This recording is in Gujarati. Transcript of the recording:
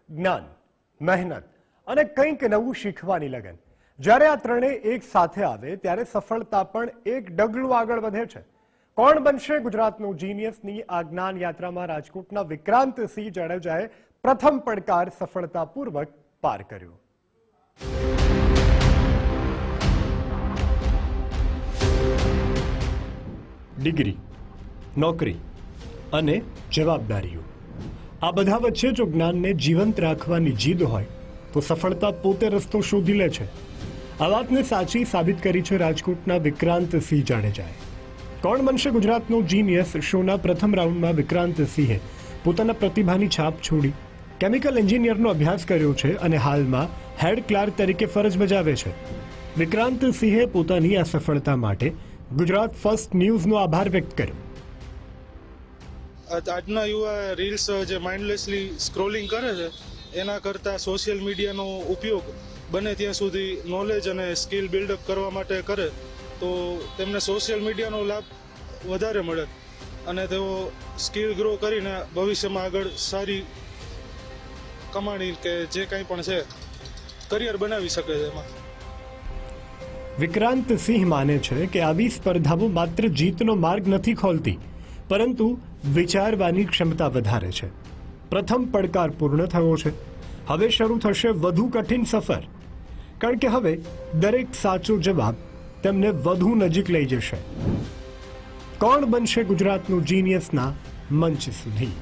જ્ઞાન, મહેનત અને કંઈક નવું શીખવાની લગન. જ્યારે આ ત્રણેય એક સાથે આવે ત્યારે સફળતા પણ એક ડગલું આગળ વધે છે. કોણ બનશે ગુજરાતનું જીનિયસની આ જ્ઞાન યાત્રામાં રાજકોટના વિક્રાંતસિંહ જાડેજાએ પ્રથમ પડકાર સફળતાપૂર્વક પાર કર્યો. ડિગ્રી, નોકરી અને જવાબદારીઓ, આ બધા વચ્ચે જો જ્ઞાનને જીવંત રાખવાની જીદ હોય તો સફળતા પોતે રસ્તો શોધી લે છે. આ વાતને સાચી સાબિત કરી છે રાજકોટના વિક્રાંતસિંહ જાડેજાએ. કોણ બનશે ગુજરાતનો જીનિયસ શોના પ્રથમ રાઉન્ડમાં વિક્રાંતસિંહે પોતાના પ્રતિભાની છાપ છોડી. કેમિકલ એન્જિનિયરનો અભ્યાસ કર્યો છે અને હાલમાં હેડ ક્લાર્ક તરીકે ફરજ બજાવે છે. વિક્રાંતસિંહે પોતાની આ સફળતા માટે ગુજરાત ફર્સ્ટ ન્યૂઝનો આભાર વ્યક્ત કર્યો. આજના યુવા રીલ્સ જે માઇન્ડલેસલી સ્ક્રોલિંગ કરે છે એના કરતાં સોશિયલ મીડિયાનો ઉપયોગ બને ત્યાં સુધી નોલેજ અને સ્કિલ બિલ્ડઅપ કરવા માટે કરે તો તેમને સોશિયલ મીડિયાનો લાભ વધારે મળે અને તેઓ સ્કિલ ગ્રો કરીને ભવિષ્યમાં આગળ સારી કમાણી કે જે કંઈ પણ છે કરિયર બનાવી શકે છે એમાં. વિક્રાંતસિંહ માને છે કે આવી સ્પર્ધાઓ માત્ર જીતનો માર્ગ નથી ખોલતી પરંતુ વિચારવાની ક્ષમતા વધારે છે. પ્રથમ પડકાર પૂર્ણ થયો છે. હવે શરૂ થશે વધુ કઠિન સફર, કારણ કે હવે દરેક સાચો જવાબ તેમને વધુ નજીક લઈ જશે. કોણ બનશે ગુજરાતનું જીનિયસના મંચ સુધી?